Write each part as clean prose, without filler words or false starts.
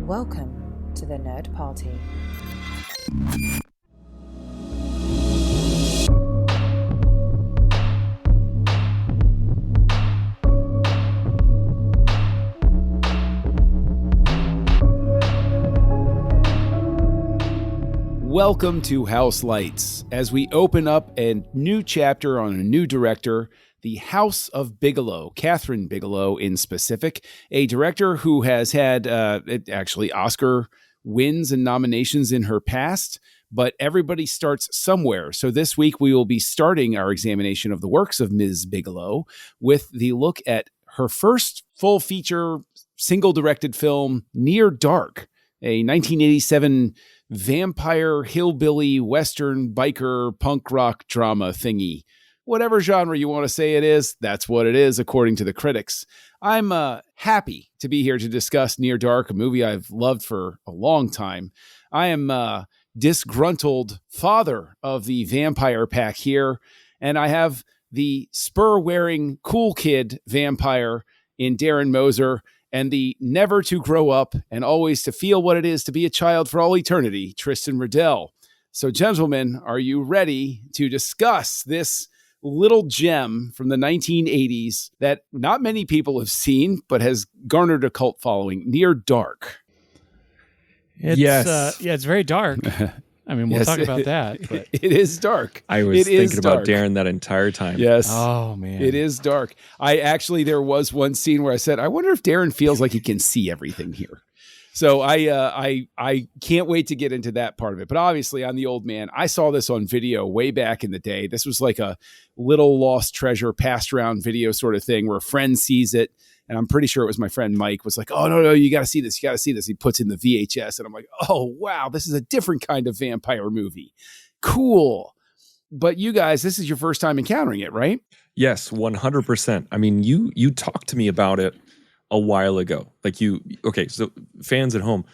Welcome to the Nerd Party. Welcome to Houselights, as we open up a new chapter on a new director, the House of Bigelow, Kathryn Bigelow in specific, a director who has had actually Oscar wins and nominations in her past, but everybody starts somewhere. So this week we will be starting our examination of the works of Ms. Bigelow with the look at her first full feature single-directed film, Near Dark, a 1987 vampire, hillbilly, western, biker, punk rock drama thingy. Whatever genre you want to say it is, that's what it is, according to the critics. I'm happy to be here to discuss Near Dark, a movie I've loved for a long time. I am disgruntled father of the vampire pack here, and I have the spur-wearing cool kid vampire in Darren Moser, and the never to grow up and always to feel what it is to be a child for all eternity, Tristan Riddell. So, gentlemen, are you ready to discuss this little gem from the 1980s that not many people have seen, but has garnered a cult following, Near Dark? Yes. It's very dark. I mean, we'll talk about that. But. It is dark. I was thinking about Darren that entire time. Yes. Oh, man. It is dark. There was one scene where I said, I wonder if Darren feels like he can see everything here. So I can't wait to get into that part of it. But obviously, I'm the old man. I saw this on video way back in the day. This was like a little lost treasure, passed around video sort of thing where a friend sees it. And I'm pretty sure it was my friend Mike was like, oh, no, you got to see this. You got to see this. He puts in the VHS. And I'm like, oh, wow, this is a different kind of vampire movie. Cool. But you guys, this is your first time encountering it, right? Yes, 100%. I mean, you talked to me about it a while ago. Okay, so fans at home,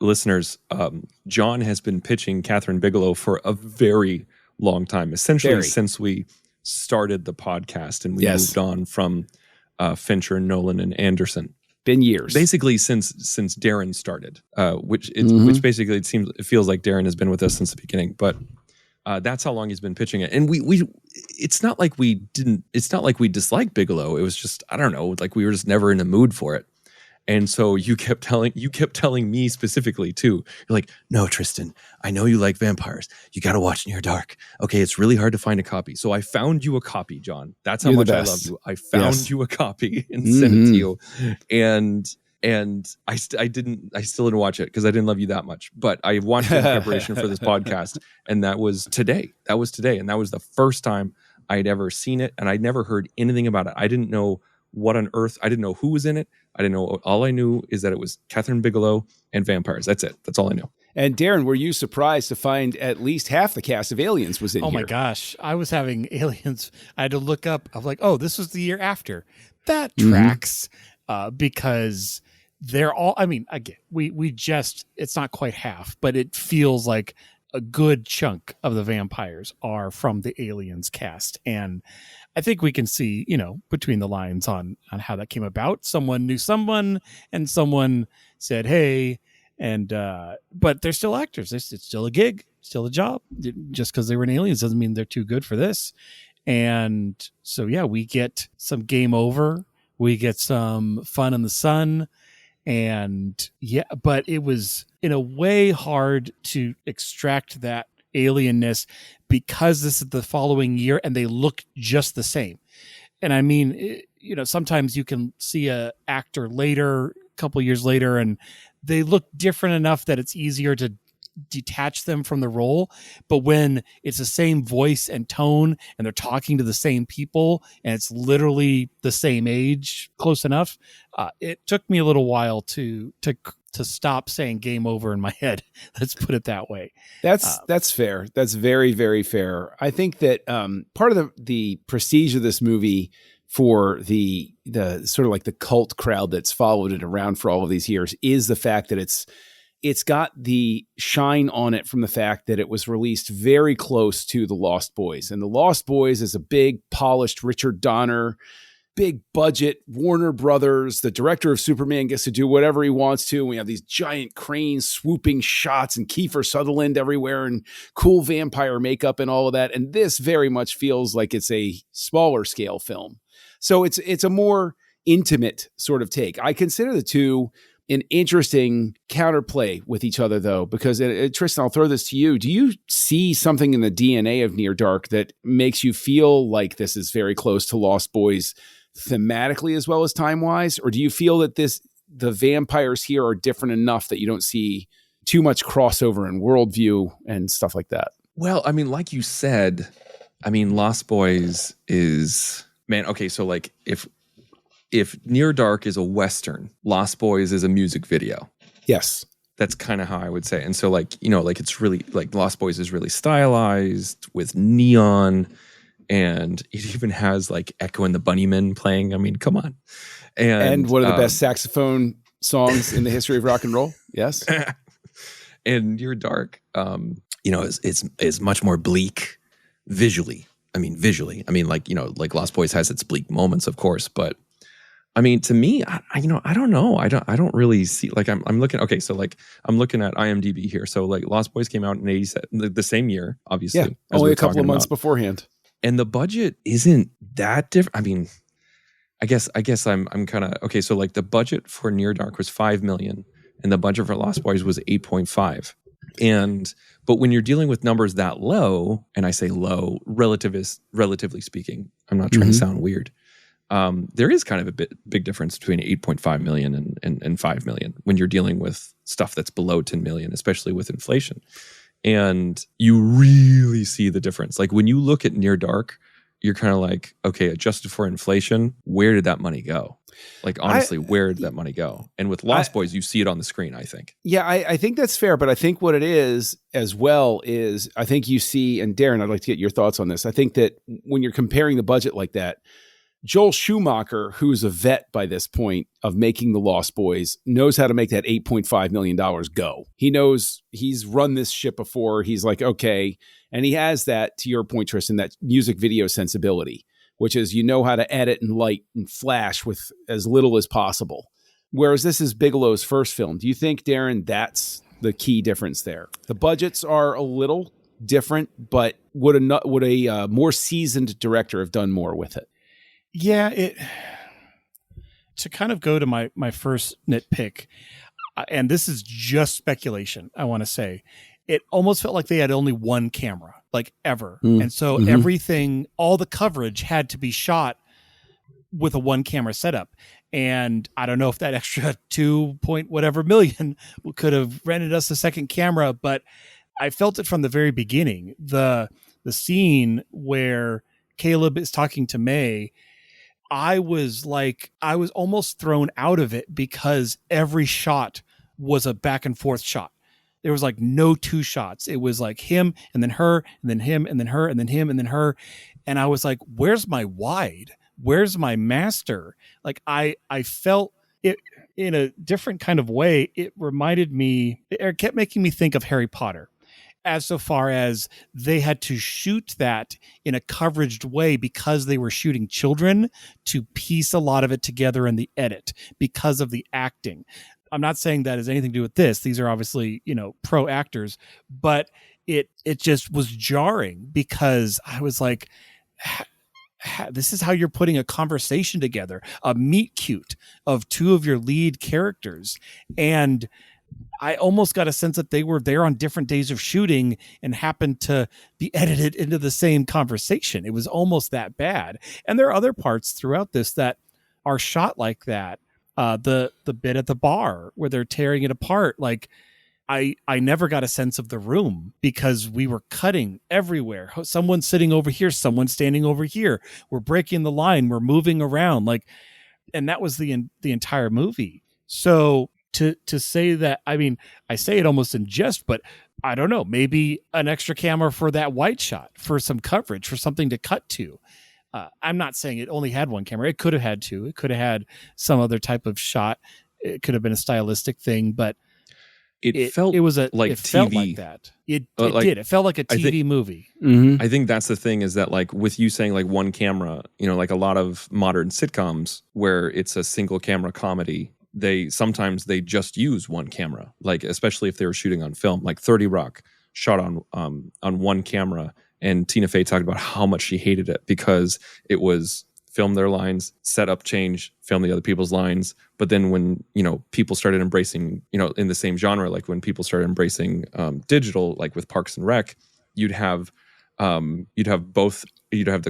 listeners, John has been pitching Kathryn Bigelow for a very long time, essentially since we started the podcast and we moved on from Fincher, Nolan, and Anderson. Been years, basically since Darren started, which basically it feels like Darren has been with us since the beginning. But that's how long he's been pitching it, and it's not like we disliked Bigelow. It was just, I don't know, like we were just never in the mood for it. And so you kept telling me specifically too. You're like, no, Tristan, I know you like vampires. You got to watch Near Dark. Okay, it's really hard to find a copy. So I found you a copy, John. That's how much I love you. I found you a copy and sent it to you. And I still didn't watch it because I didn't love you that much. But I watched it in preparation for this podcast, and that was today. And that was the first time I'd ever seen it, and I'd never heard anything about it. I didn't know what on earth. I didn't know who was in it. I didn't know. All I knew is that it was Kathryn Bigelow and vampires. That's it. That's all I knew. And Darren, were you surprised to find at least half the cast of Aliens was in here? Oh my gosh. I was having Aliens. I had to look up. I'm like, oh, this was the year after. That tracks because they're all, I mean, again, we just, it's not quite half, but it feels like a good chunk of the vampires are from the Aliens cast. And I think we can see, between the lines on how that came about. Someone knew someone and someone said, hey, and but they're still actors. It's still a gig, still a job. Just because they were in Aliens doesn't mean they're too good for this. And so, yeah, we get some Game Over. We get some Fun in the Sun. And yeah, but it was in a way hard to extract that alienness because this is the following year and they look just the same. And I mean, sometimes you can see a actor later, a couple years later, and they look different enough that it's easier to detach them from the role. But when it's the same voice and tone and they're talking to the same people and it's literally the same age, close enough, it took me a little while to stop saying Game Over in my head. Let's put it that way. That's fair. That's very, very fair. I think that part of the prestige of this movie for the sort of like the cult crowd that's followed it around for all of these years is the fact that it's got the shine on it from the fact that it was released very close to The Lost Boys. And The Lost Boys is a big, polished Richard Donner big budget Warner Brothers. The director of Superman gets to do whatever he wants to. And we have these giant cranes, swooping shots, and Kiefer Sutherland everywhere, and cool vampire makeup and all of that. And this very much feels like it's a smaller scale film. So it's a more intimate sort of take. I consider the two an interesting counterplay with each other, though, because Tristan, I'll throw this to you. Do you see something in the DNA of Near Dark that makes you feel like this is very close to Lost Boys thematically as well as time-wise? Or do you feel that the vampires here are different enough that you don't see too much crossover in worldview and stuff like that? Well, I mean, like you said, I mean, Lost Boys is, man, okay, so like if Near Dark is a Western, Lost Boys is a music video. Yes. That's kind of how I would say. And so like, you know, like it's really like Lost Boys is really stylized with neon, and it even has like Echo and the Bunnymen playing. I mean, come on. And one of the best saxophone songs in the history of rock and roll. Yes. And Near Dark, you know, is much more bleak visually. I mean, like, you know, like Lost Boys has its bleak moments, of course, but I mean, to me, I don't know. I don't really see, like, I'm looking, okay, so like, I'm looking at IMDb here. So like Lost Boys came out in 87, the same year, obviously. Yeah, only a couple of months beforehand. And the budget isn't that different. I mean, I guess I'm kind of, okay, so like the budget for Near Dark was $5 million and the budget for Lost Boys was 8.5. But when you're dealing with numbers that low, and I say low, relatively speaking, I'm not trying to sound weird. There is kind of a big difference between 8.5 million and 5 million when you're dealing with stuff that's below 10 million, especially with inflation. And you really see the difference. Like when you look at Near Dark, you're kind of like, okay, adjusted for inflation, where did that money go? Like, honestly, where did that money go? And with Lost Boys, you see it on the screen, I think. Yeah, I think that's fair. But I think what it is as well is I think you see, and Darren, I'd like to get your thoughts on this. I think that when you're comparing the budget like that, Joel Schumacher, who's a vet by this point of making the Lost Boys, knows how to make that $8.5 million go. He knows he's run this ship before. He's like, okay. And he has that, to your point, Tristan, that music video sensibility, which is you know how to edit and light and flash with as little as possible. Whereas this is Bigelow's first film. Do you think, Darren, that's the key difference there? The budgets are a little different, but would a more seasoned director have done more with it? Yeah, to kind of go to my first nitpick, and this is just speculation, I want to say, it almost felt like they had only one camera, like ever. And so everything, all the coverage had to be shot with a one camera setup. And I don't know if that extra 2 point whatever million could have rented us a second camera, but I felt it from the very beginning. The scene where Caleb is talking to May, I was almost thrown out of it because every shot was a back and forth shot. There was like no two shots. It was like him and then her and then him and then her and then him and then her. And I was like, where's my wide? Where's my master? Like I felt it in a different kind of way. It kept making me think of Harry Potter. As so far as they had to shoot that in a coveraged way because they were shooting children to piece a lot of it together in the edit because of the acting. I'm not saying that has anything to do with this. These are obviously, pro actors, but it just was jarring because I was like, this is how you're putting a conversation together, a meet cute of two of your lead characters. And I almost got a sense that they were there on different days of shooting and happened to be edited into the same conversation. It was almost that bad. And there are other parts throughout this that are shot like that. The bit at the bar where they're tearing it apart. Like I never got a sense of the room because we were cutting everywhere. Someone's sitting over here, someone's standing over here. We're breaking the line. We're moving around. And that was the entire movie. So to say that, I mean, I say it almost in jest, but I don't know, maybe an extra camera for that white shot, for some coverage, for something to cut to. I'm not saying it only had one camera. It could have had two. It could have had some other type of shot. It could have been a stylistic thing, but it felt like it TV. felt like that. It did. It felt like a TV movie. Mm-hmm. I think that's the thing, is that like with you saying like one camera, like a lot of modern sitcoms where it's a single camera comedy, they sometimes just use one camera, like especially if they were shooting on film, like 30 Rock shot on one camera, and Tina Fey talked about how much she hated it because it was film their lines, set up, change, film the other people's lines. But then when, people started embracing, in the same genre, like when people started embracing digital, like with Parks and Rec, you'd have the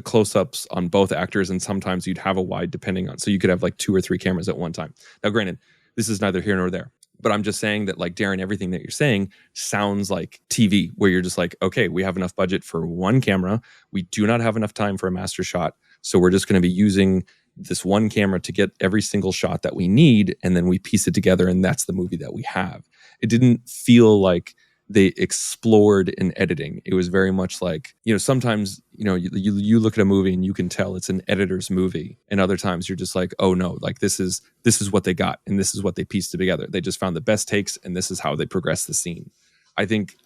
close-ups on both actors, and sometimes you'd have a wide depending on, so you could have like 2 or 3 cameras at one time. Now, granted, this is neither here nor there, but I'm just saying that, like, Darren, everything that you're saying sounds like TV, where you're just like, okay, we have enough budget for one camera. We do not have enough time for a master shot. So we're just going to be using this one camera to get every single shot that we need. And then we piece it together, and that's the movie that we have. It didn't feel like they explored in editing. It was very much like, sometimes, you look at a movie and you can tell it's an editor's movie. And other times you're just like, oh no, like this is what they got, and this is what they pieced together. They just found the best takes, and this is how they progress the scene. I think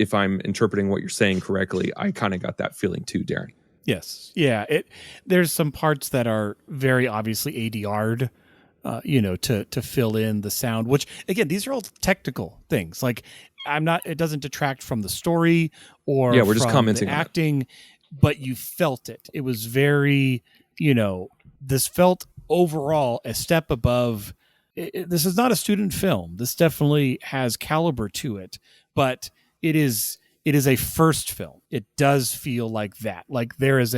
if I'm interpreting what you're saying correctly, I kind of got that feeling too, Darren. Yes. Yeah. There's some parts that are very obviously ADR'd, to fill in the sound, which again, these are all technical things. Like it doesn't detract from the story or we're just from commenting the on acting, but you felt it. It was very, this felt overall a step above. This is not a student film. This definitely has caliber to it, but it is a first film. It does feel like that. Like there is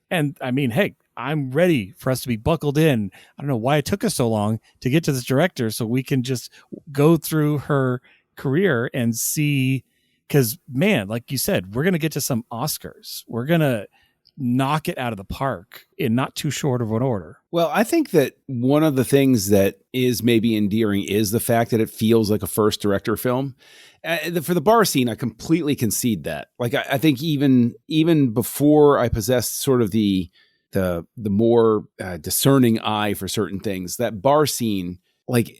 and I mean, hey, I'm ready for us to be buckled in. I don't know why it took us so long to get to this director, so we can just go through her career and see, because man, like you said, we're going to get to some Oscars. We're going to knock it out of the park in not too short of an order. Well, I think that one of the things that is maybe endearing is the fact that it feels like a first director film. For the bar scene, I completely concede that. Like, I think even before I possessed sort of the more discerning eye for certain things, that bar scene, like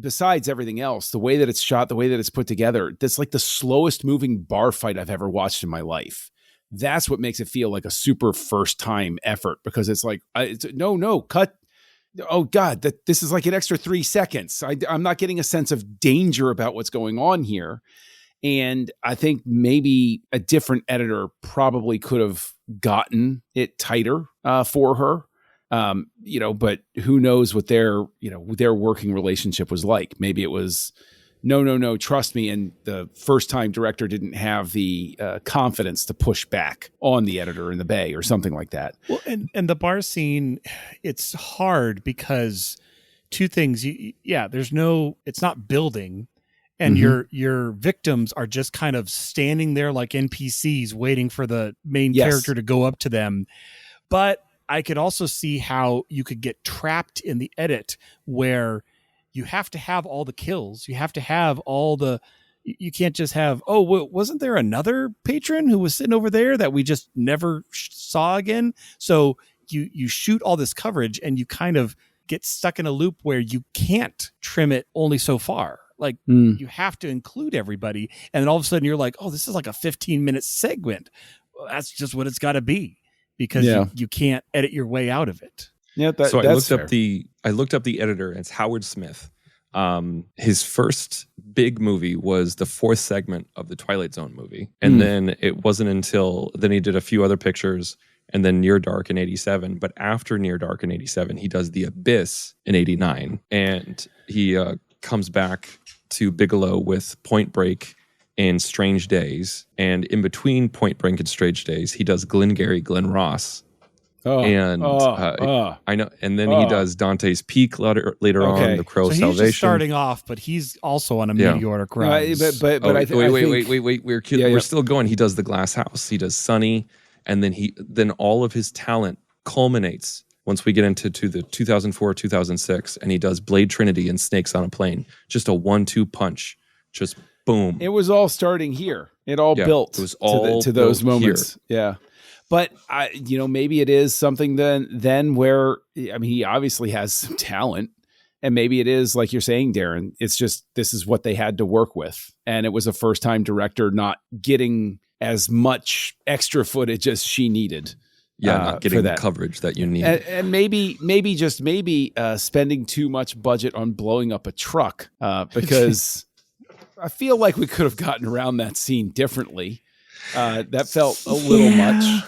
besides everything else, the way that it's shot, the way that it's put together, that's like the slowest moving bar fight I've ever watched in my life. That's what makes it feel like a super first time effort, because it's like, no, cut. Oh God, this is like an extra 3 seconds. I'm not getting a sense of danger about what's going on here. And I think maybe a different editor probably could have gotten it tighter for her. But who knows what their working relationship was like. Maybe it was, no, trust me. And the first time director didn't have the confidence to push back on the editor in the bay or something like that. Well, and the bar scene, it's hard because two things. It's not building, and your victims are just kind of standing there like NPCs waiting for the main character to go up to them. But I could also see how you could get trapped in the edit where you have to have all the kills. You have to have you can't just have, wasn't there another patron who was sitting over there that we just never saw again? So you shoot all this coverage and you kind of get stuck in a loop where you can't trim it only so far. Like you have to include everybody. And then all of a sudden you're like, oh, this is like a 15-minute segment. Well, that's just what it's got to be, because you can't edit your way out of it. Yeah, so I looked up the editor. And it's Howard Smith. His first big movie was the 4th segment of the Twilight Zone movie, and then it wasn't until then he did a few other pictures, and then Near Dark in '87. But after Near Dark in '87, he does The Abyss in '89, and he comes back to Bigelow with Point Break and Strange Days, and in between Point Break and Strange Days, he does Glengarry Glen Ross. I know, and then he does Dante's Peak later on, The Crow so Salvation. He's just starting off, but he's also on a meteoric rise. Wait, we're still going. He does The Glass House. He does Sunny, and then all of his talent culminates once we get into the 2004, 2006, and he does Blade Trinity and Snakes on a Plane. Just a 1-2 punch, just boom. It was all starting here. It all built. It was all to those moments. Here. Yeah. But maybe it is something then where, I mean, he obviously has some talent, And maybe it is like you're saying, Darren, it's just, this is what they had to work with. And it was a first time director not getting as much extra footage as she needed. Yeah, not getting the coverage that you need. And maybe spending too much budget on blowing up a truck because I feel like we could have gotten around that scene differently. That felt a little much.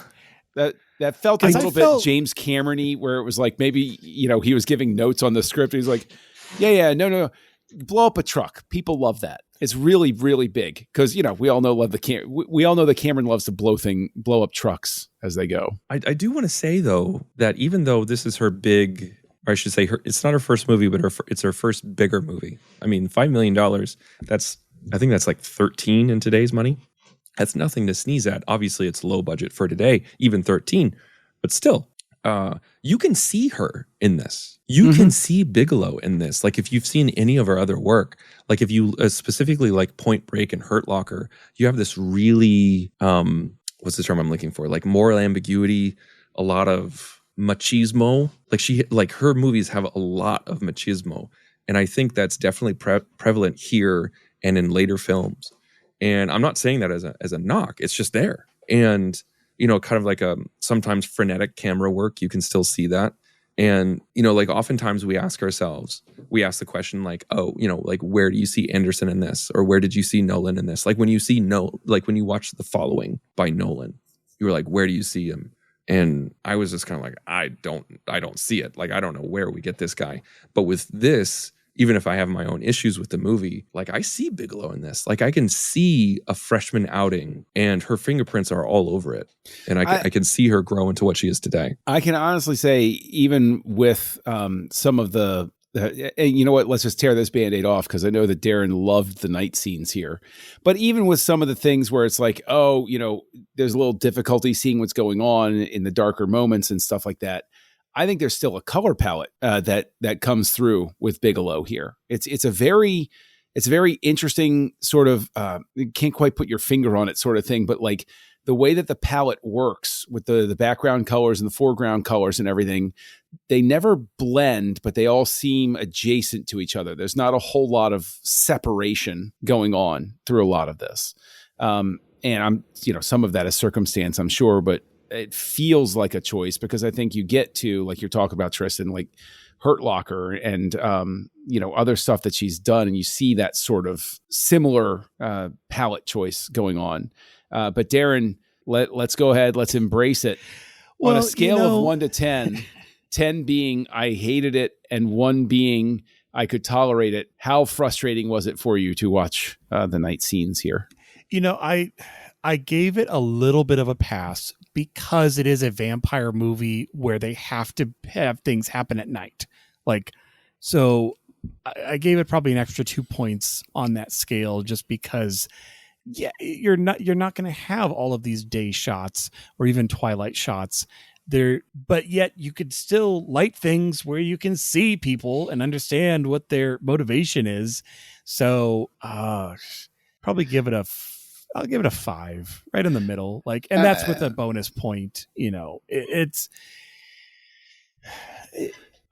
That felt a little bit James Cameron-y, where it was like maybe, he was giving notes on the script. He's like, no, blow up a truck. People love that. It's really, really big because, we all know we all know that Cameron loves to blow up trucks as they go. I do want to say, though, that even though this is her big, or I should say it's not her first movie, but it's her first bigger movie. I mean, $5 million, I think that's like 13 in today's money. That's nothing to sneeze at. Obviously, it's low budget for today, even 13. But still, you can see her in this. You can see Bigelow in this. Like, if you've seen any of her other work, like if you specifically like Point Break and Hurt Locker, you have this really, what's the term I'm looking for? Like moral ambiguity, a lot of machismo. Like her movies have a lot of machismo. And I think that's definitely prevalent here and in later films. And I'm not saying that as a knock. It's just there. And, kind of like a sometimes frenetic camera work, you can still see that. And, like oftentimes we ask the question like, like, where do you see Anderson in this? Or where did you see Nolan in this? Like when you when you watch The Following by Nolan, you were like, where do you see him? And I was just kind of like, I don't see it. Like, I don't know where we get this guy. But with this, even if I have my own issues with the movie, like I see Bigelow in this. Like I can see a freshman outing and her fingerprints are all over it. And I can see her grow into what she is today. I can honestly say, even with some of the, and you know what, let's just tear this Band-Aid off because I know that Darren loved the night scenes here. But even with some of the things where it's like, there's a little difficulty seeing what's going on in the darker moments and stuff like that, I think there's still a color palette that comes through with Bigelow here. It's a very interesting sort of you can't quite put your finger on it sort of thing, but like the way that the palette works with the background colors and the foreground colors and everything, they never blend, but they all seem adjacent to each other. There's not a whole lot of separation going on through a lot of this, and I'm some of that is circumstance, I'm sure, but it feels like a choice because I think you get to, like you're talking about, Tristan, like Hurt Locker and, other stuff that she's done. And you see that sort of similar palette choice going on. But Darren, let's go ahead. Let's embrace it. Well, on a scale of 1 to 10, 10 being I hated it and 1 being I could tolerate it. How frustrating was it for you to watch the night scenes here? I gave it a little bit of a pass because it is a vampire movie where they have to have things happen at night. So I gave it probably an extra 2 points on that scale just because, you're not going to have all of these day shots or even twilight shots there, but yet you could still light things where you can see people and understand what their motivation is. So probably give it I'll give it a 5, right in the middle. And that's with a bonus point.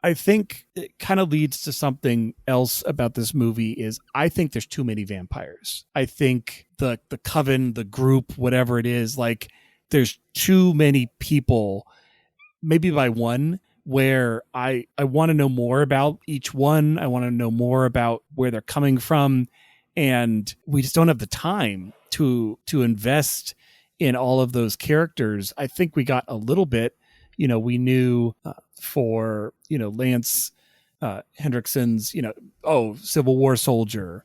I think it kind of leads to something else about this movie is I think there's too many vampires. I think the coven, the group, whatever it is, there's too many people, maybe by one, where I want to know more about each one. I want to know more about where they're coming from. And we just don't have the time to invest in all of those characters. I think we got a little bit, we knew for, Lance Hendrickson's, Civil War soldier,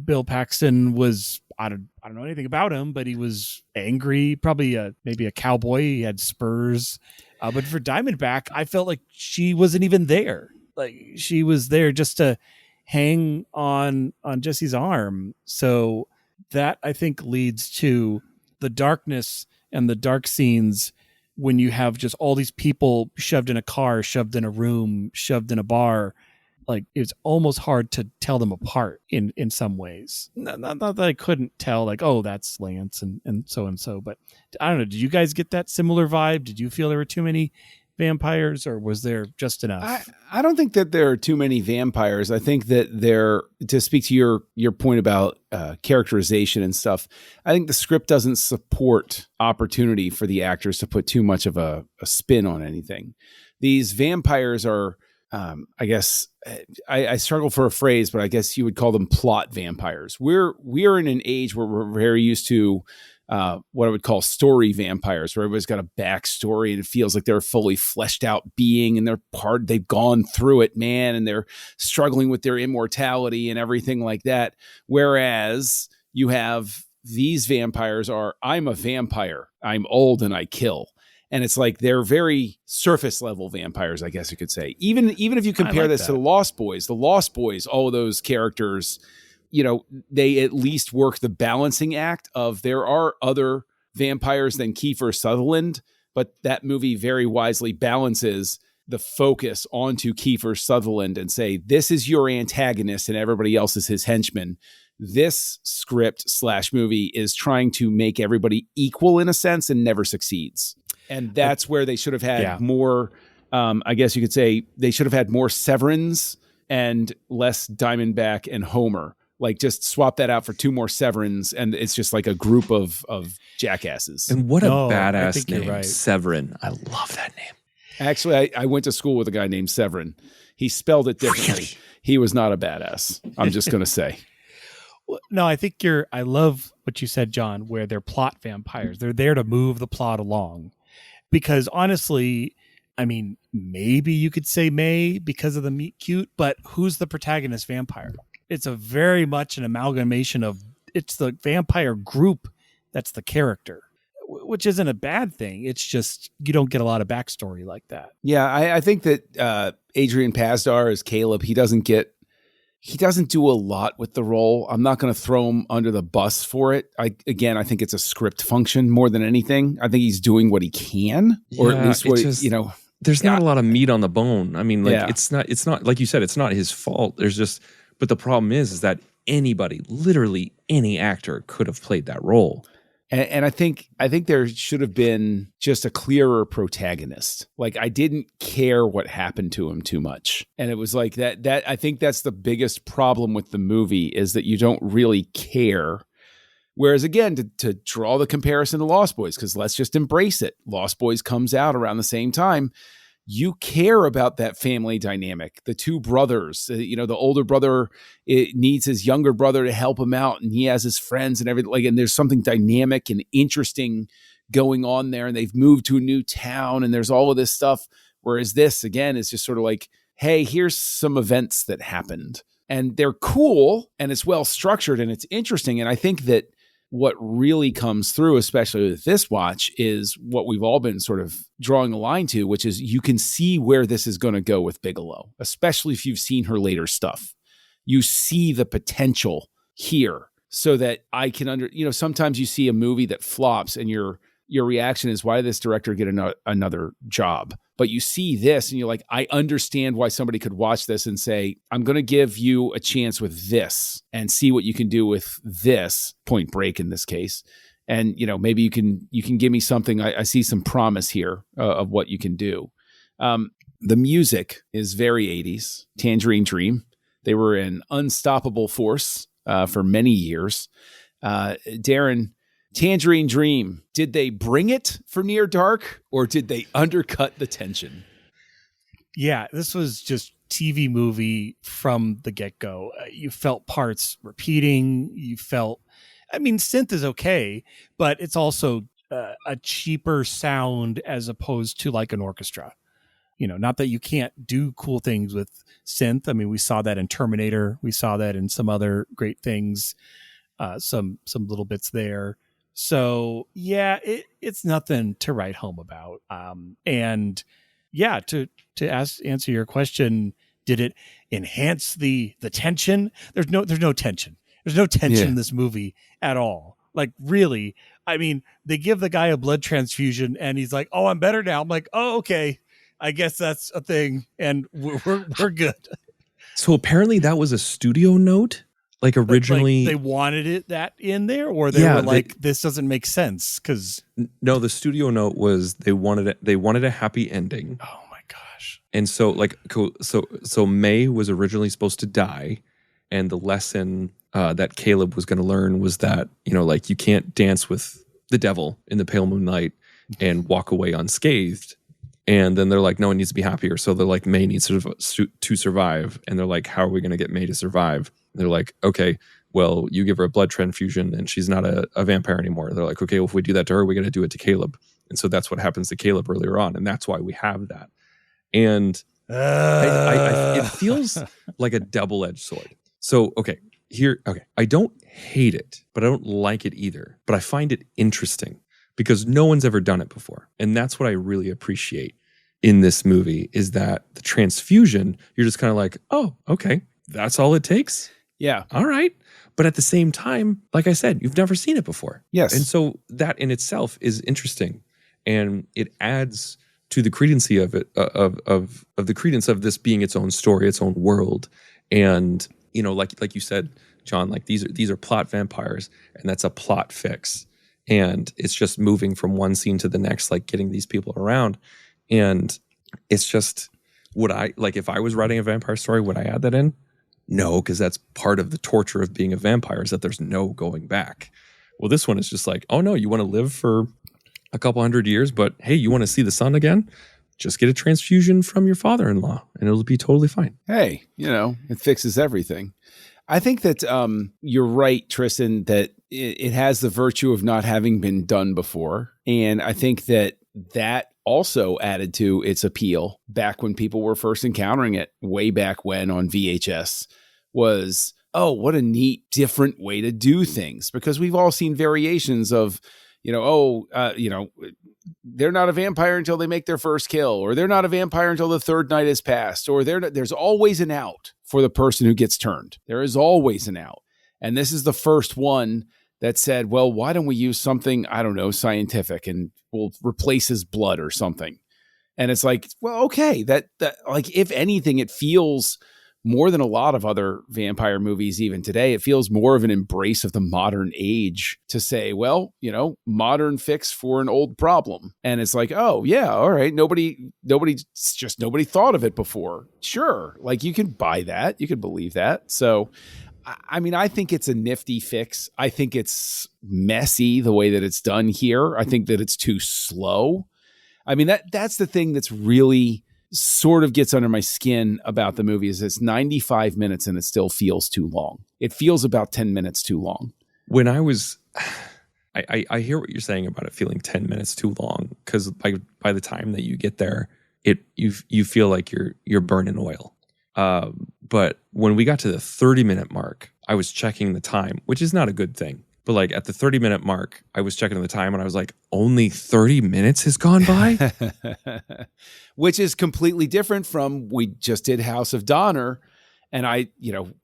Bill Paxton was, I don't know anything about him, but he was angry, probably maybe a cowboy. He had spurs. But for Diamondback, I felt like she wasn't even there. She was there just to hang on Jesse's arm. So that I think leads to the darkness and the dark scenes when you have just all these people shoved in a car, shoved in a room, shoved in a bar. It's almost hard to tell them apart in some ways. Not that I couldn't tell, that's Lance and so, but I don't know. Did you guys get that similar vibe? Did you feel there were too many vampires, or was there just enough? I don't think that there are too many vampires. I think that to speak to your point about characterization and stuff, I think the script doesn't support opportunity for the actors to put too much of a spin on anything. These vampires are, I guess, I struggle for a phrase, but I guess you would call them plot vampires. We're in an age where we're very used to what I would call story vampires, where everybody's got a backstory and it feels like they're a fully fleshed out being and they've gone through it, man, and they're struggling with their immortality and everything like that. Whereas you have these vampires I'm a vampire. I'm old and I kill. And it's like they're very surface level vampires, I guess you could say. Even if you compare this to the Lost Boys, all of those characters, they at least work the balancing act of there are other vampires than Kiefer Sutherland, but that movie very wisely balances the focus onto Kiefer Sutherland and say, this is your antagonist and everybody else is his henchman. This script/movie is trying to make everybody equal in a sense and never succeeds. And that's where they should have had more, I guess you could say they should have had more Severins and less Diamondback and Homer. Like, just swap that out for 2 more Severins, and it's just like a group of jackasses. And what a badass name, right. Severin. I love that name. Actually, I went to school with a guy named Severin. He spelled it differently. Really? He was not a badass. I'm just going to say. No, I think I love what you said, John, where they're plot vampires. They're there to move the plot along. Because honestly, I mean, maybe you could say May because of the meet cute, but who's the protagonist vampire? It's a very much an amalgamation of, it's the vampire group that's the character, which isn't a bad thing. It's just, you don't get a lot of backstory like that. Yeah, I think that Adrian Pasdar as Caleb, he doesn't do a lot with the role. I'm not going to throw him under the bus for it. I think it's a script function more than anything. I think he's doing what he can, or at least there's not a lot of meat on the bone. I mean, it's not like you said, it's not his fault. But the problem is that anybody, literally any actor could have played that role. And I think there should have been just a clearer protagonist. Like, I didn't care what happened to him too much. And it was like that I think that's the biggest problem with the movie, is that you don't really care. Whereas, again, to draw the comparison to Lost Boys, because let's just embrace it. Lost Boys comes out around the same time. You care about that family dynamic. The 2 brothers, the older brother needs his younger brother to help him out, and he has his friends and everything. And there's something dynamic and interesting going on there. And they've moved to a new town, and there's all of this stuff. Whereas this, again, is just sort of like, hey, here's some events that happened, and they're cool, and it's well structured, and it's interesting. And I think that what really comes through, especially with this watch, is what we've all been sort of drawing a line to, which is you can see where this is going to go with Bigelow, especially if you've seen her later stuff. You see the potential here, so that I can sometimes you see a movie that flops and your reaction is, why did this director get another job? But you see this and you're like, I understand why somebody could watch this and say, I'm going to give you a chance with this and see what you can do with this, Point Break in this case. And, maybe you can give me something. I see some promise here of what you can do. The music is very 80s. Tangerine Dream. They were an unstoppable force for many years. Darren, Tangerine Dream, did they bring it for Near Dark, or did they undercut the tension? Yeah, this was just TV movie from the get-go. You felt parts repeating. You felt, synth is okay, but it's also a cheaper sound as opposed to like an orchestra. Not that you can't do cool things with synth. I mean, we saw that in Terminator. We saw that in some other great things, some little bits there. So yeah, it's nothing to write home about. And yeah, to answer your question, did it enhance the tension? There's no tension. There's no tension in this movie at all. Like, really, they give the guy a blood transfusion and he's like, oh, I'm better now. I'm like, oh, okay. I guess that's a thing. And we're good. So apparently that was a studio note. like originally they wanted it that in there, or they were like, this doesn't make sense because no, the studio note was they wanted a happy ending. Oh my gosh. And so so May was originally supposed to die, and the lesson that Caleb was going to learn was that, you know, like you can't dance with the devil in the pale moonlight and walk away unscathed. And then they're like, no, it needs to be happier. So they're like, May needs to survive. And they're like, how are we going to get May to survive? And they're like, okay, well, you give her a blood transfusion and she's not a vampire anymore. They're like, okay, well, if we do that to her, we got to do it to Caleb. And so that's what happens to Caleb earlier on. And that's why we have that. And it feels like a double-edged sword. So, okay, I don't hate it, but I don't like it either. But I find it interesting because no one's ever done it before. And that's what I really appreciate in this movie is that the transfusion, you're just kind of like, oh, okay, that's all it takes? Yeah. All right. But at the same time, like I said, you've never seen it before. Yes. And so that in itself is interesting. And it adds to the credency of it, of the credence of this being its own story, its own world. And, you know, like you said, John, like these are plot vampires, and that's a plot fix. And it's just moving from one scene to the next, like getting these people around. And it's just, if I was writing a vampire story, would I add that in? No, because that's part of the torture of being a vampire is that there's no going back. Well, this one is just like, oh no, you want to live for a couple hundred years, but hey, you want to see the sun again? Just get a transfusion from your father-in-law and it'll be totally fine. Hey, you know, it fixes everything. I think that you're right, Tristan, that it has the virtue of not having been done before. And I think that also added to its appeal back when people were first encountering it way back when on VHS was, oh, what a neat, different way to do things. Because we've all seen variations of, they're not a vampire until they make their first kill, or they're not a vampire until the third night has passed, or there's always an out for the person who gets turned. There is always an out. And this is the first one that said, well, why don't we use something, I don't know, scientific, and we'll replace his blood or something. And it's like, well, okay, that like, if anything, it feels more than a lot of other vampire movies even today. It feels more of an embrace of the modern age to say, well, you know, modern fix for an old problem. And it's like, oh yeah, all right. Nobody thought of it before. Sure. Like you can buy that. You can believe that. So, I mean, I think it's a nifty fix. I think it's messy the way that it's done here. I think that it's too slow. I mean, that's the thing that's really sort of gets under my skin about the movie is it's 95 minutes and it still feels too long. It feels about 10 minutes too long. When I hear what you're saying about it feeling 10 minutes too long, because by the time that you get there, you feel like you're burning oil. But when we got to the 30-minute mark, I was checking the time, which is not a good thing. But like at the 30-minute mark, I was checking the time and I was like, only 30 minutes has gone by? Which is completely different from, we just did House of Donner. And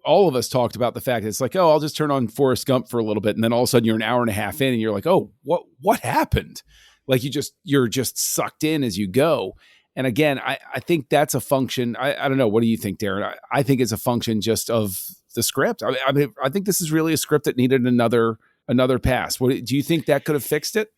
all of us talked about the fact that it's like, oh, I'll just turn on Forrest Gump for a little bit. And then all of a sudden you're an hour and a half in and you're like, oh, what happened? Like you're just sucked in as you go. And again, I think that's a function. I don't know. What do you think, Darren? I think it's a function just of the script. I mean, I think this is really a script that needed another pass. Do you think that could have fixed it?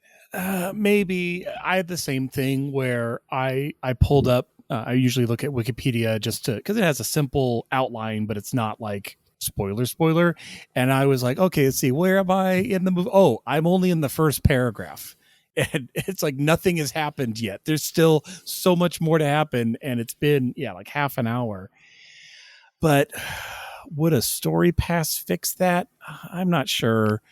Maybe. I had the same thing where I pulled up. I usually look at Wikipedia just because it has a simple outline, but it's not like spoiler. And I was like, okay, let's see, where am I in the movie? Oh, I'm only in the first paragraph. And it's like nothing has happened yet. There's still so much more to happen. And it's been, like half an hour. But would a story pass fix that? I'm not sure.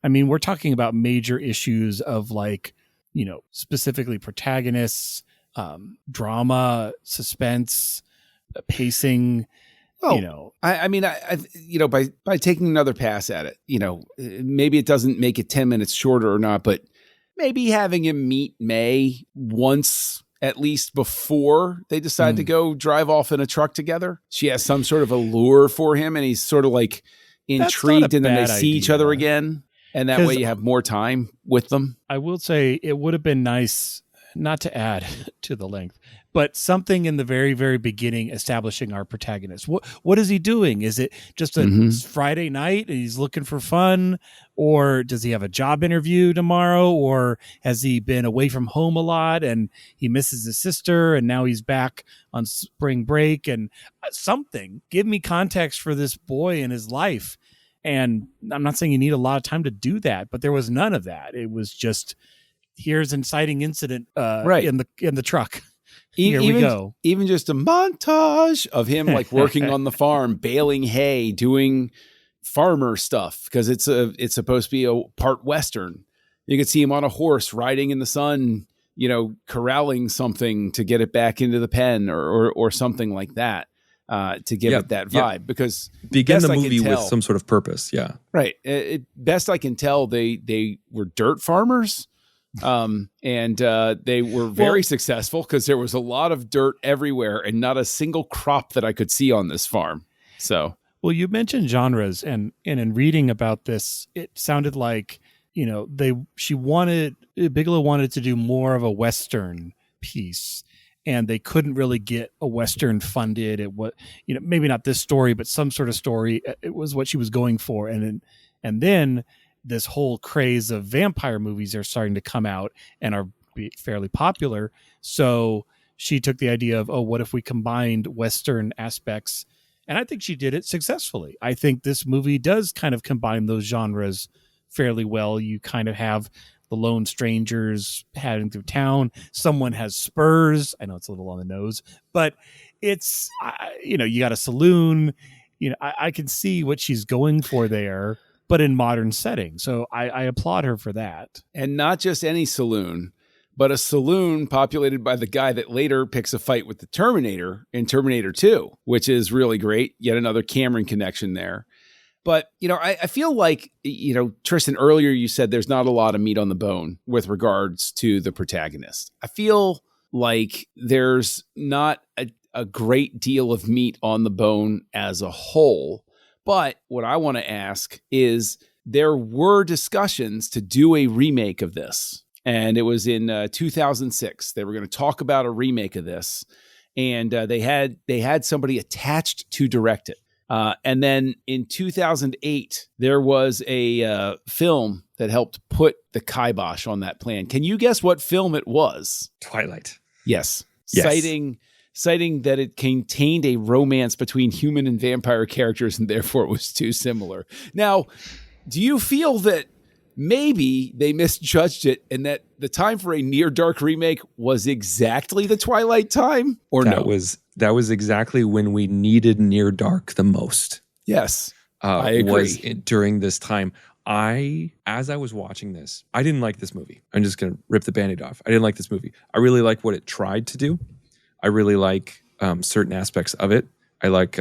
I mean, we're talking about major issues of like, specifically protagonists, drama, suspense, pacing. Oh, I mean, by taking another pass at it, maybe it doesn't make it 10 minutes shorter or not, but maybe having him meet May once at least before they decide to go drive off in a truck together. She has some sort of allure for him and he's sort of like intrigued, and then they see each other again. And that way you have more time with them. I will say it would have been nice, not to add to the length, but something in the very, very beginning establishing our protagonist. What is he doing? Is it just a Friday night and he's looking for fun? Or does he have a job interview tomorrow? Or has he been away from home a lot and he misses his sister and now he's back on spring break? And something. Give me context for this boy and his life. And I'm not saying you need a lot of time to do that, but there was none of that. It was just, here's an inciting incident in the truck. Here we go. Even just a montage of him like working on the farm, baling hay, doing farmer stuff, because it's supposed to be a part Western. You could see him on a horse riding in the sun, corralling something to get it back into the pen or something like that, to give it that vibe. Because begin the movie with some sort of purpose. Yeah. Right. Best I can tell, they were dirt farmers. And they were very successful because there was a lot of dirt everywhere and not a single crop that I could see on this farm. So, well, you mentioned genres, and in reading about this, it sounded like, Bigelow wanted to do more of a Western piece, and they couldn't really get a Western funded. It was, maybe not this story, but some sort of story. It was what she was going for. And then this whole craze of vampire movies are starting to come out and are fairly popular. So she took the idea of, what if we combined Western aspects? And I think she did it successfully. I think this movie does kind of combine those genres fairly well. You kind of have the lone strangers heading through town. Someone has spurs. I know it's a little on the nose, but it's, you got a saloon. I can see what she's going for there, but in modern setting. So I applaud her for that. And not just any saloon, but a saloon populated by the guy that later picks a fight with the Terminator in Terminator 2, which is really great. Yet another Cameron connection there. But, I feel like, Tristan, earlier you said there's not a lot of meat on the bone with regards to the protagonist. I feel like there's not a great deal of meat on the bone as a whole. But what I want to ask is, there were discussions to do a remake of this. And it was in 2006. They were going to talk about a remake of this. And they had somebody attached to direct it. And then in 2008, there was a film that helped put the kibosh on that plan. Can you guess what film it was? Twilight. Yes. Citing that it contained a romance between human and vampire characters and therefore it was too similar. Now, do you feel that maybe they misjudged it and that the time for a Near Dark remake was exactly the Twilight time? Or that was exactly when we needed Near Dark the most. Yes, I agree. Was during this time. As I was watching this, I didn't like this movie. I'm just going to rip the Band-Aid off. I didn't like this movie. I really like what it tried to do. I really like certain aspects of it. I like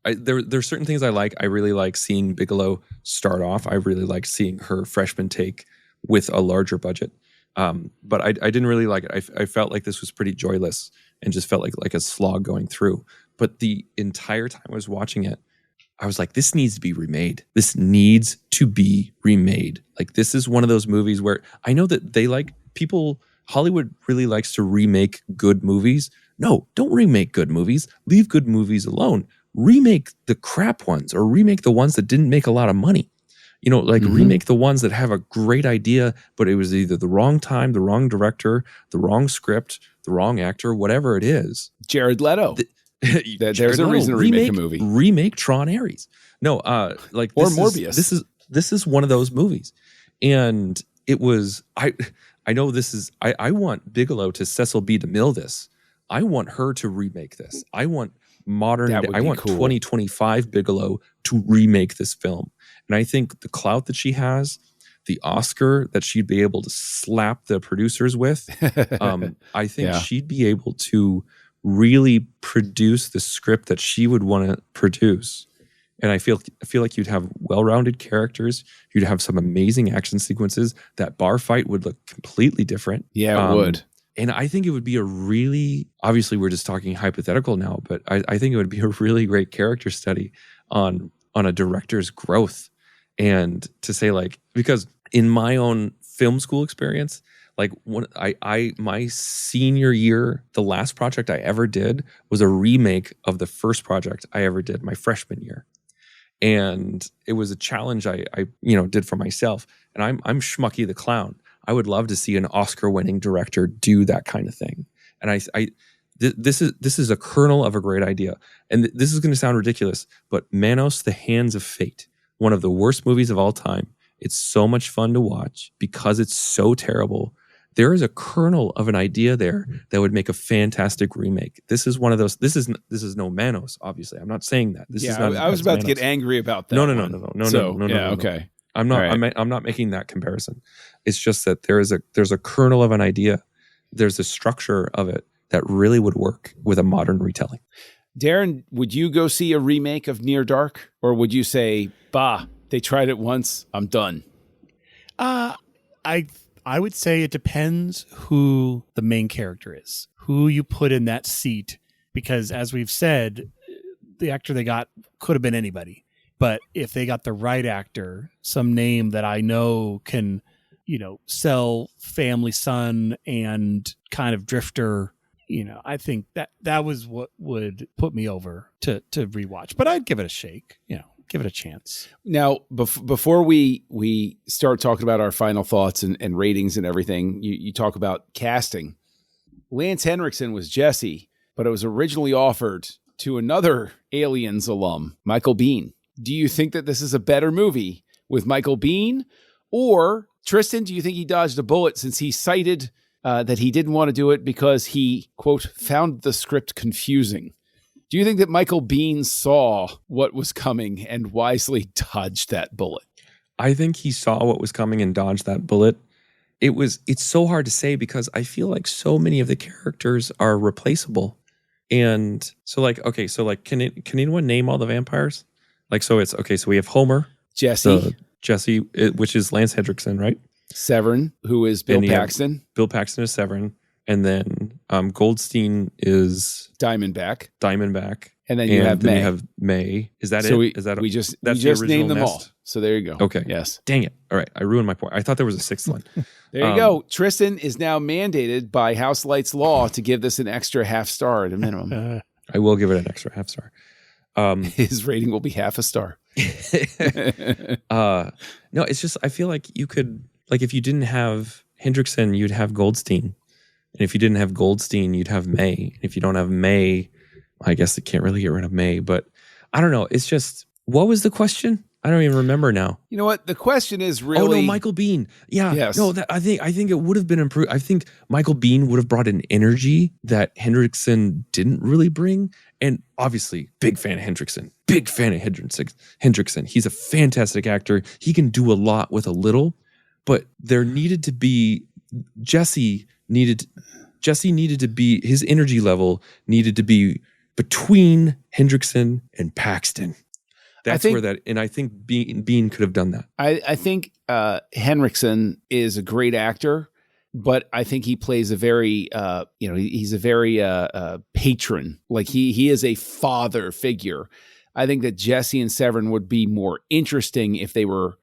there's certain things I like. I really like seeing Bigelow start off. I really like seeing her freshman take with a larger budget. But I didn't really like it. I felt like this was pretty joyless and just felt like a slog going through. But the entire time I was watching it, I was like, this needs to be remade. This needs to be remade. Like, this is one of those movies where I know that Hollywood really likes to remake good movies. No, don't remake good movies. Leave good movies alone. Remake the crap ones, or remake the ones that didn't make a lot of money. Remake the ones that have a great idea, but it was either the wrong time, the wrong director, the wrong script, the wrong actor, whatever it is. Jared Leto. There's a reason to remake a movie. Remake Tron Ares. No, or Morbius. This is one of those movies. And it was, I know this is, I want Bigelow to Cecil B. DeMille this. I want her to remake this. I want I want cool. 2025 Bigelow to remake this film. And I think the clout that she has, the Oscar that she'd be able to slap the producers with, I think she'd be able to really produce the script that she would want to produce. And I feel like you'd have well-rounded characters. You'd have some amazing action sequences. That bar fight would look completely different. Yeah, it would. And I think it would be obviously we're just talking hypothetical now, but I think it would be a really great character study on a director's growth. And to say, because in my own film school experience, Like my senior year, the last project I ever did was a remake of the first project I ever did my freshman year. And it was a challenge I did for myself. And I'm Schmucky the Clown. I would love to see an Oscar-winning director do that kind of thing. And this is a kernel of a great idea. And this is going to sound ridiculous, but Manos: The Hands of Fate, one of the worst movies of all time. It's so much fun to watch because it's so terrible. There is a kernel of an idea there that would make a fantastic remake. This is one of those. This is no Manos, obviously. I'm not saying that. This is not. I was about Manos. to get angry about that. No. Okay. I'm not. All right. I'm not making that comparison. It's just that there's a kernel of an idea. There's a structure of it that really would work with a modern retelling. Darren, would you go see a remake of Near Dark, or would you say, "Bah, they tried it once, I'm done"? I would say it depends who the main character is, who you put in that seat, because as we've said, the actor they got could have been anybody. But if they got the right actor, some name that I know can, sell Family Son and kind of Drifter, I think that was what would put me over to rewatch. But I'd give it a shake, give it a chance. Now, before we start talking about our final thoughts and ratings and everything, you talk about casting. Lance Henriksen was Jesse, but it was originally offered to another Aliens alum, Michael Biehn. Do you think that this is a better movie with Michael Biehn? Or, Tristan, do you think he dodged a bullet since he cited that he didn't want to do it because he, quote, found the script confusing? Do you think that Michael Biehn saw what was coming and wisely dodged that bullet? I think he saw what was coming and dodged that bullet. It's so hard to say because I feel like so many of the characters are replaceable. And so can anyone name all the vampires? So we have Homer. Jesse, which is Lance Henriksen, right? Severin, who is Bill Paxton. Bill Paxton is Severin. And then Goldstein is Diamondback. And then you have May. Is that so it? We just named them all. So there you go. Okay. Yes. Dang it. All right. I ruined my point. I thought there was a sixth one. There you go. Tristan is now mandated by Houselights law to give this an extra half star at a minimum. I will give it an extra half star. His rating will be half a star. No, it's just I feel like you could, if you didn't have Hendrickson, you'd have Goldstein. And if you didn't have Goldstein, you'd have May. And if you don't have May, I guess they can't really get rid of May. But I don't know. It's just, what was the question? I don't even remember now. You know what? The question is really... Oh, no, Michael Biehn. Yeah. Yes. No, I think it would have been improved. I think Michael Biehn would have brought an energy that Hendrickson didn't really bring. And obviously, big fan of Hendrickson. Big fan of Hendrickson. He's a fantastic actor. He can do a lot with a little. But there needed to be... Jesse needed to be... His energy level needed to be between Hendrickson and Paxton. I think Biehn could have done that. I think Henriksen is a great actor, but I think he plays a very, he's a very patron. Like he is a father figure. I think that Jesse and Severin would be more interesting if they were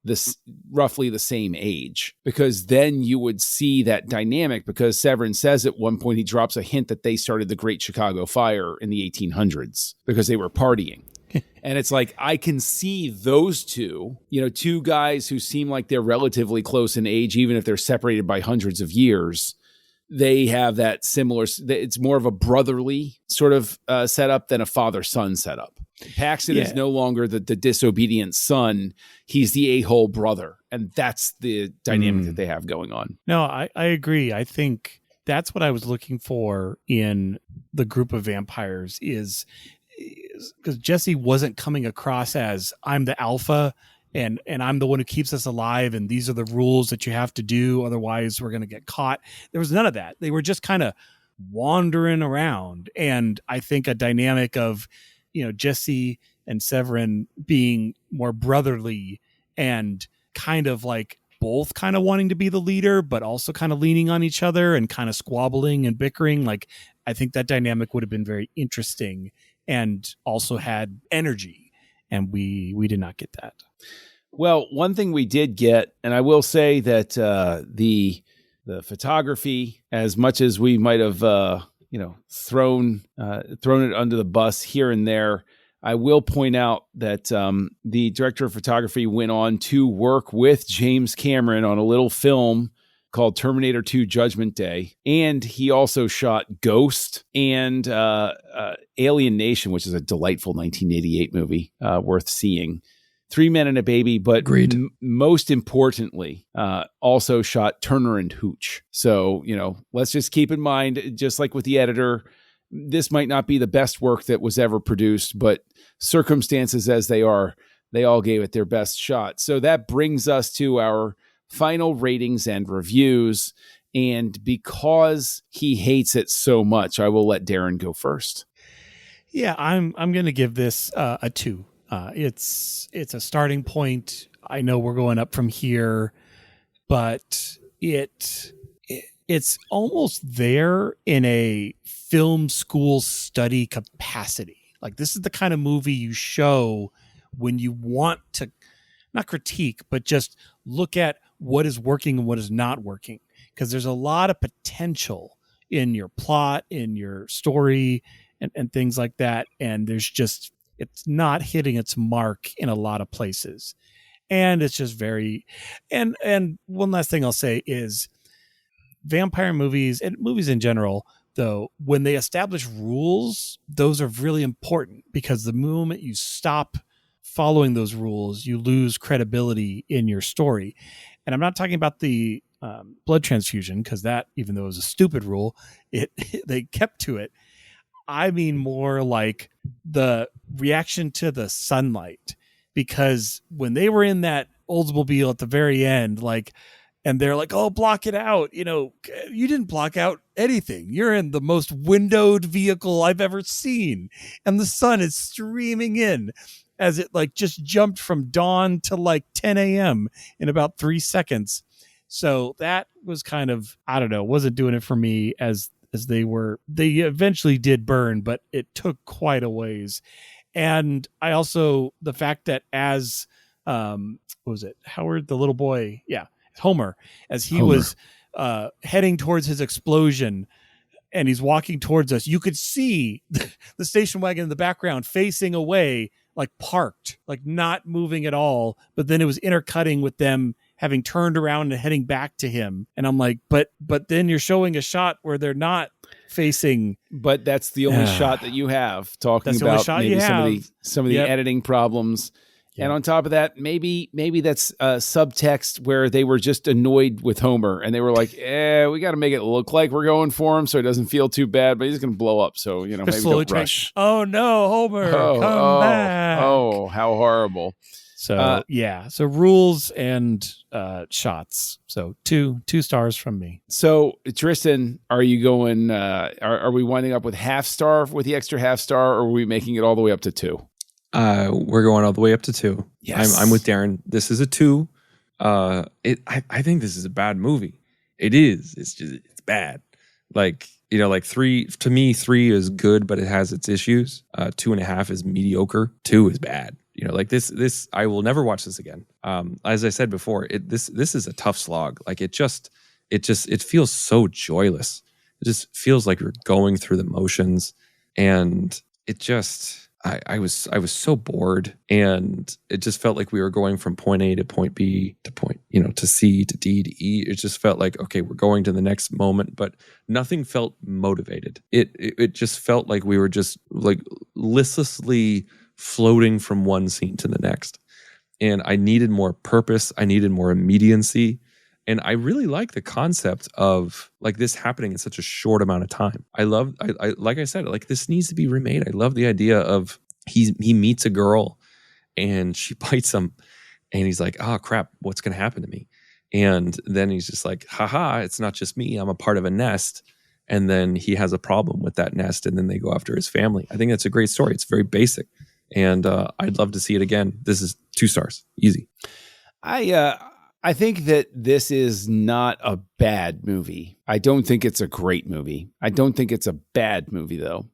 roughly the same age, because then you would see that dynamic, because Severin says at one point, he drops a hint that they started the Great Chicago Fire in the 1800s because they were partying. And it's like, I can see those two guys who seem like they're relatively close in age, even if they're separated by hundreds of years. They have that similar, it's more of a brotherly sort of setup than a father-son setup. Paxton is no longer the disobedient son. He's the a-hole brother. And that's the dynamic that they have going on. No, I agree. I think that's what I was looking for in the group of vampires is because Jesse wasn't coming across as I'm the alpha and I'm the one who keeps us alive, and these are the rules that you have to do, otherwise we're going to get caught. There was none of that. They were just kind of wandering around, and I think a dynamic of Jesse and Severin being more brotherly and kind of like both kind of wanting to be the leader, but also kind of leaning on each other and kind of squabbling and bickering. Like, I think that dynamic would have been very interesting and also had energy, and we did not get that. Well, one thing we did get, and I will say that the the photography, as much as we might have, thrown it under the bus here and there. I will point out that the director of photography went on to work with James Cameron on a little film called Terminator 2 Judgment Day. And he also shot Ghost and Alien Nation, which is a delightful 1988 movie worth seeing. Three Men and a Baby, but most importantly, also shot Turner and Hooch. So, let's just keep in mind, just like with the editor, this might not be the best work that was ever produced, but circumstances as they are, they all gave it their best shot. So that brings us to our final ratings and reviews. And because he hates it so much, I will let Darren go first. Yeah, I'm going to give this a 2. It's a starting point. I know we're going up from here, but it's almost there in a film school study capacity. Like, this is the kind of movie you show when you want to not critique, but just look at what is working and what is not working. Because there's a lot of potential in your plot, in your story, and things like that. And there's just, it's not hitting its mark in a lot of places. And it's just very, and one last thing I'll say is vampire movies and movies in general, though, when they establish rules, those are really important, because the moment you stop following those rules, you lose credibility in your story. And I'm not talking about the blood transfusion, because that, even though it was a stupid rule, they kept to it. I mean more like the reaction to the sunlight, because when they were in that Oldsmobile at the very end, and they're like, oh, block it out. You didn't block out anything. You're in the most windowed vehicle I've ever seen. And the sun is streaming in as it just jumped from dawn to 10 a.m. in about 3 seconds. So that was kind of, I don't know, wasn't doing it for me as they eventually did burn, but it took quite a ways. And I also, the fact that as, what was it? Howard, the little boy. Yeah. Homer, as he was heading towards his explosion and he's walking towards us, you could see the station wagon in the background facing away, parked, not moving at all. But then it was intercutting with them having turned around and heading back to him. And I'm like, but then you're showing a shot where they're not facing. But that's the only shot that you have, talking about maybe some of the editing problems. Yeah. And on top of that, maybe that's subtext where they were just annoyed with Homer and they were like, we got to make it look like we're going for him so it doesn't feel too bad, but he's going to blow up. So, maybe don't rush. Oh no, Homer, come back. Oh, how horrible. So so rules and shots. So two stars from me. So Tristan, are you going, are we winding up with half star with the extra half star, or are we making it all the way up to 2? We're going all the way up to 2. Yes. I'm with Darren. This is a 2. I think this is a bad movie. It is. It's bad. 3, to me, 3 is good, but it has its issues. 2.5 is mediocre. 2 is bad. This I will never watch this again. As I said before, this is a tough slog. It feels so joyless. It just feels like you're going through the motions, and it just, I was so bored, and it just felt like we were going from point A to point B to point, to C to D to E. It just felt like, okay, we're going to the next moment, but nothing felt motivated. It just felt like we were just listlessly floating from one scene to the next. And I needed more purpose. I needed more immediacy. And I really like the concept of this happening in such a short amount of time. I like I said, this needs to be remade. I love the idea of he meets a girl and she bites him and he's like, oh crap, what's going to happen to me? And then he's just like, haha, it's not just me. I'm a part of a nest. And then he has a problem with that nest, and then they go after his family. I think that's a great story. It's very basic. And I'd love to see it again. This is 2 stars. Easy. I think that this is not a bad movie. I don't think it's a great movie. I don't think it's a bad movie, though.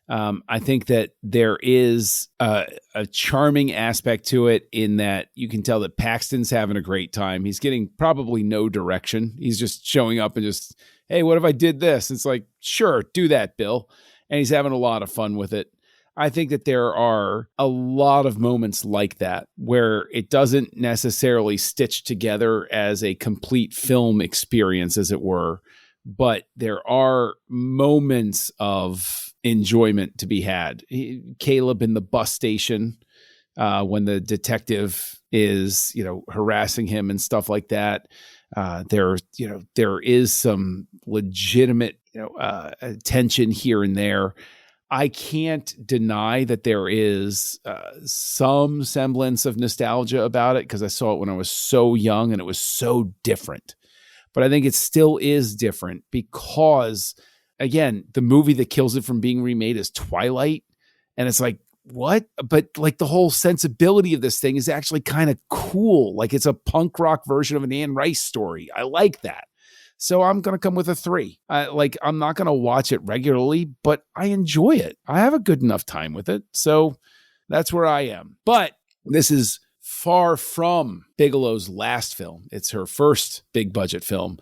I think that there is a charming aspect to it in that you can tell that Paxton's having a great time. He's getting probably no direction. He's just showing up and just, hey, what if I did this? It's like, sure, do that, Bill. And he's having a lot of fun with it. I think that there are a lot of moments like that where it doesn't necessarily stitch together as a complete film experience, as it were, but there are moments of enjoyment to be had. Caleb in the bus station, when the detective is, harassing him and stuff like that. There is some legitimate, tension here and there. I can't deny that there is some semblance of nostalgia about it because I saw it when I was so young and it was so different. But I think it still is different because, again, the movie that kills it from being remade is Twilight. And it's like, what? But like the whole sensibility of this thing is actually kind of cool. Like it's a punk rock version of an Anne Rice story. I like that. So I'm going to come with a 3. I'm not going to watch it regularly, but I enjoy it. I have a good enough time with it. So that's where I am. But this is far from Bigelow's last film. It's her first big budget film.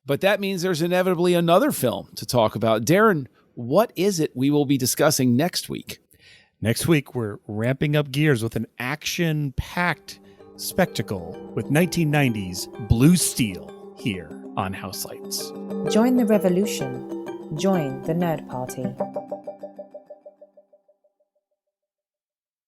But that means there's inevitably another film to talk about. Darren, what is it we will be discussing next week? Next week, we're ramping up gears with an action-packed spectacle with 1990s Blue Steel here on Houselights. Join the revolution. Join the Nerd Party.